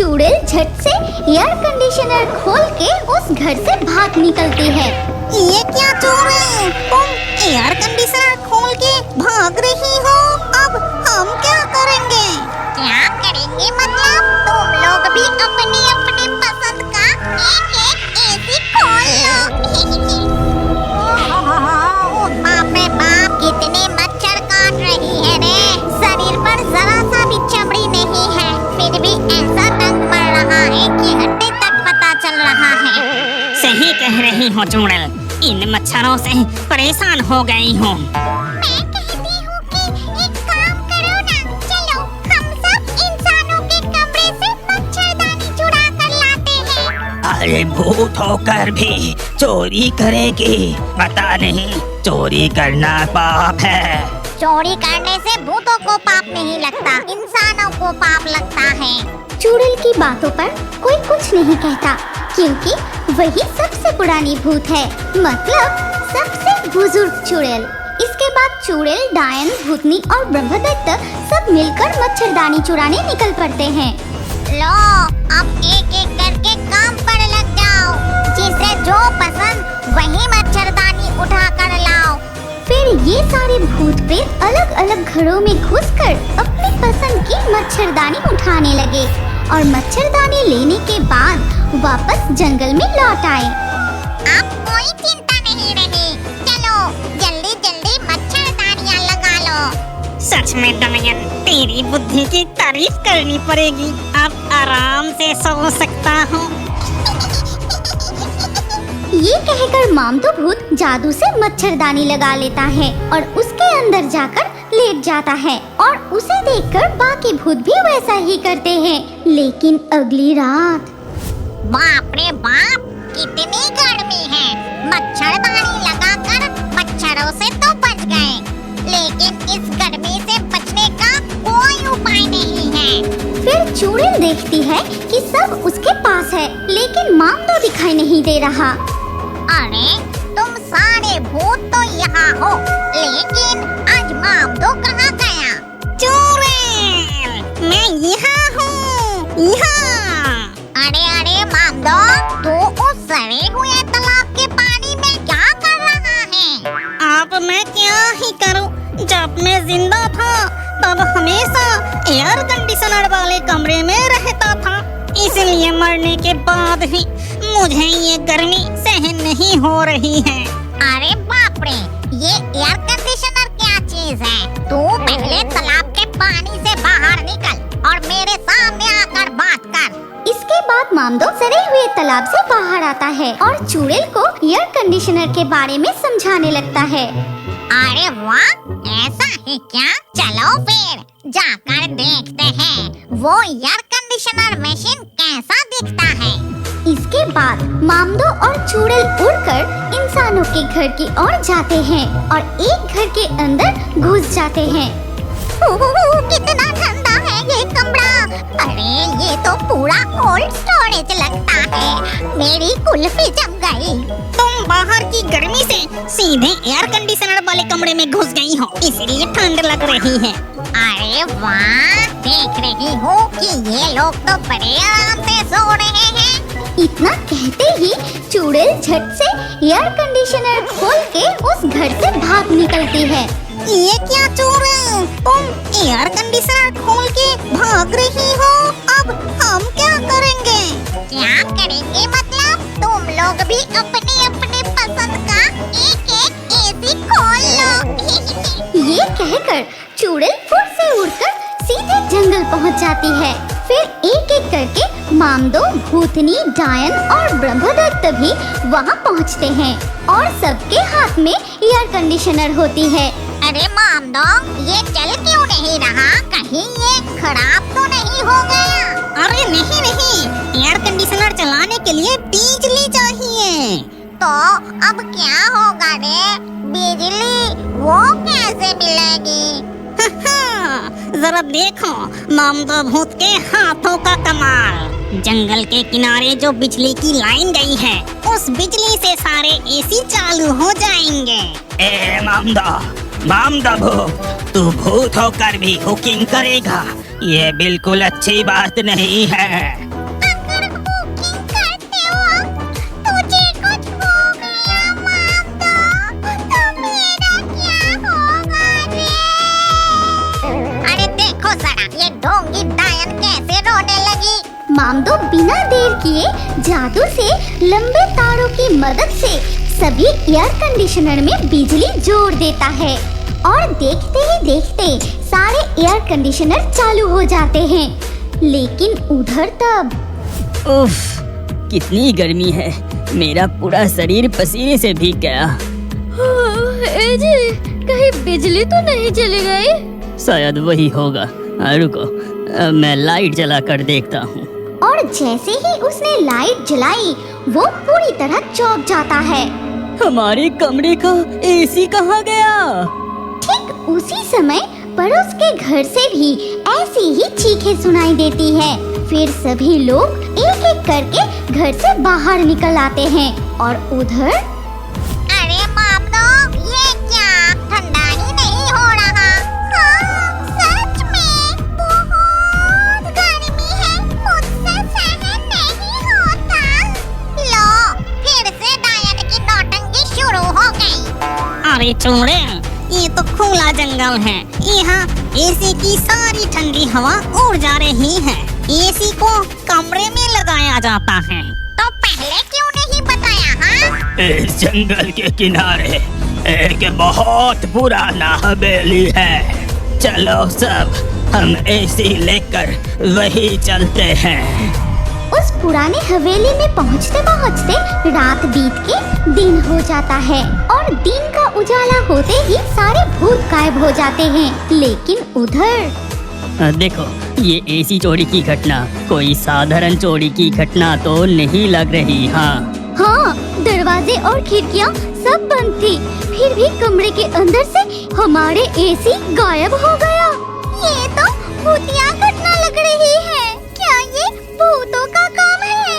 चुड़ैल झट से एयर कंडीशनर खोल के उस घर से भाग निकलती है। ये क्या चोर, तुम एयर कंडीशनर खोल के भाग रही हो? अब हम क्या करेंगे? क्या करेंगे मतलब? तुम लोग भी अपनी अपनी पसंद का एक एसी खोल लो। बाप रे बाप, कितने मच्छर काट रही है रे। शरीर पर जरा सा भी चमड़ी नहीं है, फिर भी ऐसा डंक पड़ रहा है कि हड्डी तक पता चल रहा है। सही कह रही हो चुड़ैल, इन मच्छरों से परेशान हो गई हूँ। मैं कहती हूँ कि एक काम करो ना, चलो हम सब इंसानों के कमरे से मच्छरदानी चुरा कर लाते हैं। अरे भूत होकर भी चोरी करेगी? पता नहीं चोरी करना पाप है। चोरी करने से भूतों को पाप नहीं लगता, इंसानों को पाप लगता है। चुड़ैल की बातों पर कोई कुछ नहीं कहता, क्योंकि वही सबसे पुरानी भूत है, मतलब सबसे बुजुर्ग चुड़ैल। इसके बाद चुड़ैल, डायन, भूतनी और ब्रह्मदत्त सब मिलकर मच्छरदानी चुराने निकल पड़ते हैं। लो, अब एक एक करके काम पर लग जाओ। जिसे जो पसंद वही मच्छरदानी उठा कर लाओ। फिर ये सारे भूत प्रेत अलग अलग घरों में घुसकर अपनी पसंद की मच्छरदानी उठाने लगे और मच्छरदानी लेने के बाद वापस जंगल में लौट आए। अब कोई चिंता नहीं रही, चलो जल्दी जल्दी मच्छरदानियां लगा लो। सच में डायन, तेरी बुद्धि की तारीफ करनी पड़ेगी। अब आराम से सो सकता हूँ। ये कहकर मामदो भूत जादू से मच्छरदानी लगा लेता है और उसके अंदर जाकर लेट जाता है और उसे देखकर बाकी भूत भी वैसा ही करते हैं। लेकिन अगली रात, बाप रे बाप, कितनी गर्मी है। मच्छरदानी लगाकर मच्छरों से तो बच गए, लेकिन इस गर्मी से बचने का कोई उपाय नहीं है। फिर चुड़ैल देखती है कि सब उसके पास है, लेकिन मामदो दिखाई नहीं दे रहा। अरे तुम सारे भूत तो यहाँ हो, लेकिन आज मामदो कहाँ गया? चुड़ैल, मैं यहाँ हूँ, यहाँ। अरे अरे मामदो, तू उस सड़े हुए तालाब के पानी में क्या कर रहा है? अब मैं क्या ही करूँ? जब मैं जिंदा था तब हमेशा एयर कंडीशनर वाले कमरे में रहता था, इसलिए मरने के बाद भी मुझे ये गर्मी सहन नहीं हो रही है। अरे बाप रे, ये एयर कंडीशनर क्या चीज है? तू पहले तालाब के पानी से बाहर निकल और मेरे सामने आकर बात कर। इसके बाद मामदो सड़े हुए तालाब से बाहर आता है और चुड़ैल को एयर कंडीशनर के बारे में समझाने लगता है। अरे वाह, ऐसा है क्या? चलो फिर जाकर देखते हैं वो एयर कंडीशनर मशीन कैसा दिखता है। इसके बाद मामदो और चुड़ैल उड़कर इंसानों के घर की ओर जाते हैं और एक घर के अंदर घुस जाते हैं। कितना ठंडा है ये कमरा। अरे ये तो पूरा कोल्ड स्टोरेज लगता है। मेरी कुल्फी जम गई। तुम बाहर की गर्मी से सीधे एयर कंडीशनर वाले कमरे में घुस गई हो, इसलिए ठंड लग रही है। अरे वाह, देख रही हूँ कि ये लोग तो बड़े आराम से सो रहे हैं। इतना कहते ही चुड़ैल झट से एयर कंडीशनर खोल के उस घर से भाग निकलती है। ये क्या चोर है, तुम एयर कंडीशनर खोल के भाग रही हो? अब हम क्या करेंगे? क्या करेंगे मतलब? तुम लोग भी अपनी अपनी पसंद का एक एक एसी खोल लो। ये कहकर चुड़ैल फुर्र से उड़कर सीधे जंगल पहुंच जाती है। फिर एक एक करके मामदो, भूतनी, डायन और ब्रह्मदत्त भी वहां पहुंचते हैं और सबके हाथ में एयर कंडीशनर होती है। अरे मामदो, ये चल क्यों नहीं रहा? कहीं ये खराब तो नहीं हो गया? अरे नहीं नहीं, एयर कंडीशनर चलाने के लिए बिजली चाहिए। तो अब क्या होगा रे? बिजली वो कैसे मिलेगी? जरा देखो मामदो भूत के हाथों का कमाल। जंगल के किनारे जो बिजली की लाइन गई है, उस बिजली से सारे एसी चालू हो जाएंगे। ए मामदो भूत, तू भूत होकर भी कुकिंग करेगा? ये बिल्कुल अच्छी बात नहीं है। मामदो बिना देर किए जादू से लंबे तारों की मदद से सभी एयर कंडीशनर में बिजली जोड़ देता है और देखते ही देखते सारे एयर कंडीशनर चालू हो जाते हैं। लेकिन उधर तब उफ, कितनी गर्मी है, मेरा पूरा शरीर पसीने से भीग गया। ए जी, कहीं बिजली तो नहीं चली गई? शायद वही होगा। रुको, मैं लाइट जला कर देखता हूँ। और जैसे ही उसने लाइट जलाई वो पूरी तरह चौंक जाता है। हमारे कमरे का एसी कहाँ गया? ठीक उसी समय पड़ोस के घर से भी ऐसी ही चीखें सुनाई देती है। फिर सभी लोग एक एक करके घर से बाहर निकल आते हैं और उधर अरे मामदो, ये क्या ठंडा ही नहीं हो रहा। हाँ, सच में बहुत गर्मी है, मुझसे सहन नहीं होता। लो, फिर से डायन की नौटंकी शुरू हो गई। अरे चुड़ैल, ये तो खुला जंगल है, यहाँ एसी की सारी ठंडी हवा उड़ जा रही है। एसी को कमरे में लगाया जाता है। तो पहले क्यों नहीं बताया? हाँ, इस जंगल के किनारे एक बहुत पुराना हवेली है। चलो सब हम एसी लेकर वही चलते हैं। उस पुरानी हवेली में पहुंचते पहुंचते रात बीत के दिन हो जाता है और दिन का उजाला होते ही सारे भूत गायब हो जाते हैं। लेकिन उधर देखो, ये एसी चोरी की घटना कोई साधारण चोरी की घटना तो नहीं लग रही। हाँ, दरवाजे और खिड़कियाँ सब बंद थी, फिर भी कमरे के अंदर से हमारे एसी गायब हो गया। ये तो भूतिया घटना लग रही है। क्या ये भूतों का काम है?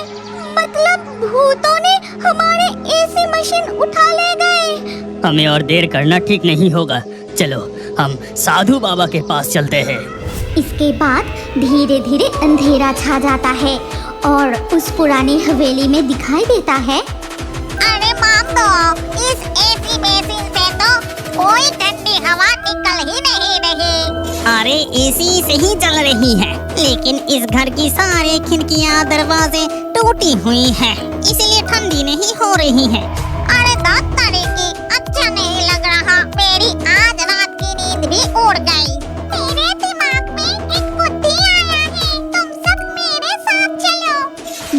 मतलब भूतों ने हमारे एसी मशीन उठा ले गए। हमें और देर करना ठीक नहीं होगा। चलो हम साधु बाबा के पास चलते हैं। इसके बाद धीरे धीरे अंधेरा छा जाता है और उस पुरानी हवेली में दिखाई देता है। अरे मामदो, इस एसी मशीन से तो कोई ठंडी हवा निकल ही नहीं रही। अरे एसी से ही चल रही है, लेकिन इस घर की सारी खिड़कियाँ दरवाजे टूटी हुई हैं, इसलिए ठंडी नहीं हो रही है। अरे दांत की अच्छा नहीं लग रहा। मेरी आज रात की नींद भी उड़ गई। मेरे दिमाग में एक बुद्धि आया है, तुम सब मेरे साथ चलो।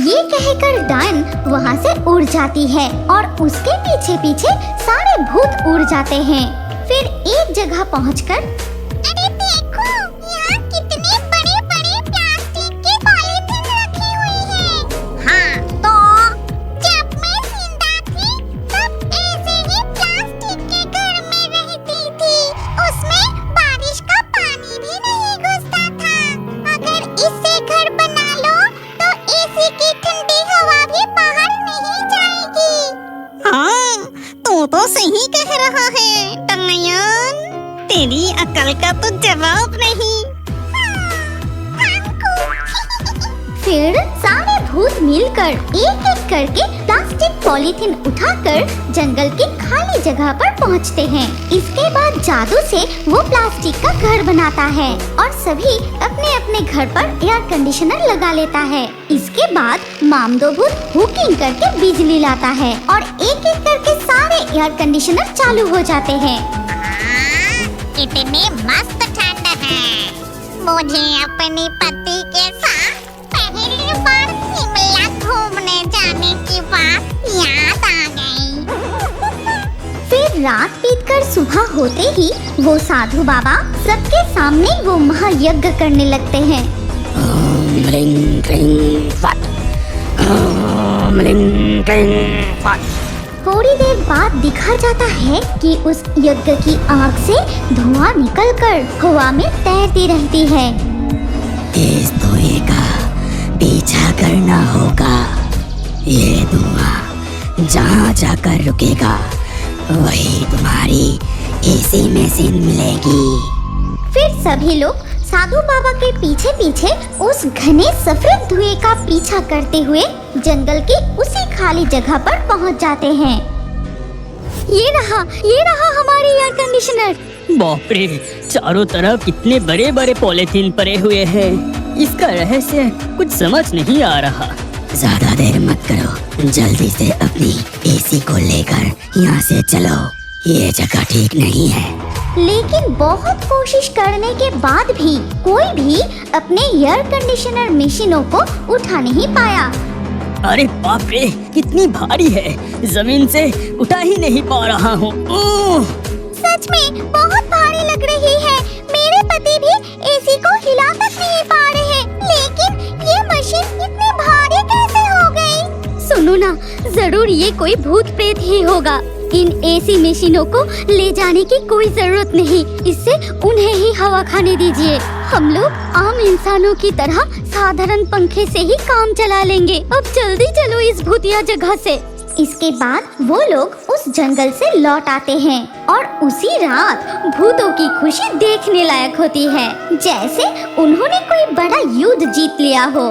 ये कहकर डायन वहाँ से उड़ जाती है और उसके पीछे पीछे सारे भूत उड़ जाते हैं। फिर एक जगह पहुंचकर अरे देखो, यहाँ कितने बड़े-बड़े प्लास्टिक के पॉलीथिन रखी हुई है। हाँ, तो जब मैं जिंदा थी तब ऐसे ही प्लास्टिक के घर में रहती थी। उसमें बारिश का पानी भी नहीं घुसता था। अगर इससे घर बना लो तो एसी की ठंडी हवा भी बाहर नहीं जाएगी। हाँ, तू तो सही कह रहा है डायन, तेरी अकल का तो जवाब नहीं। फिर सारे भूत मिलकर एक एक करके प्लास्टिक पॉलीथिन उठाकर जंगल की खाली जगह पर पहुंचते हैं। इसके बाद जादू से वो प्लास्टिक का घर बनाता है और सभी अपने अपने घर पर एयर कंडीशनर लगा लेता है। इसके बाद मामदो भूत हुकिंग करके बिजली लाता है और एक एक करके सारे एयर कंडीशनर चालू हो जाते हैं। कितनी मस्त ठंड है। मुझे अपनी पति के साथ पहली बार शिमला घूमने जाने की बात याद आ गई। फिर रात बीतकर सुबह होते ही वो साधु बाबा सबके सामने वो महायज्ञ करने लगते हैं। ओम ह्रीं क्लीं फट, ओम ह्रीं क्लीं फट। थोड़ी देर बाद दिखा जाता है कि उस यज्ञ की आग से धुआं निकलकर हवा में तैरती रहती है। इस धुएं का पीछा करना होगा। ये धुआं जहाँ जाकर रुकेगा वही तुम्हारी एसी मशीन मिलेगी। फिर सभी लोग साधु बाबा के पीछे पीछे उस घने सफेद धुएं का पीछा करते हुए जंगल की उसी खाली जगह पर पहुंच जाते हैं। ये रहा हमारी एयर कंडीशनर। बाप रे, चारों तरफ कितने बड़े बड़े पॉलीथीन पड़े हुए हैं। इसका रहस्य कुछ समझ नहीं आ रहा। ज्यादा देर मत करो, जल्दी से अपनी एसी को लेकर यहाँ से चलो, ये जगह ठीक नहीं है। लेकिन बहुत कोशिश करने के बाद भी कोई भी अपने एयर कंडीशनर मशीनों को उठा नहीं पाया। अरे बाप रे, कितनी भारी है, जमीन से उठा ही नहीं पा रहा हूँ। सच में बहुत भारी लग रही है। मेरे पति भी एसी को हिला तक नहीं पा रहे, लेकिन ये मशीन इतनी भारी कैसे हो गई? सुनो ना, जरूर ये कोई भूत प्रेत ही होगा। इन एसी मशीनों को ले जाने की कोई जरूरत नहीं, इससे उन्हें ही हवा खाने दीजिए। हम लोग आम इंसानों की तरह साधारण पंखे से ही काम चला लेंगे। अब जल्दी चलो इस भूतिया जगह से। इसके बाद वो लोग उस जंगल से लौट आते हैं और उसी रात भूतों की खुशी देखने लायक होती है, जैसे उन्होंने कोई बड़ा युद्ध जीत लिया हो।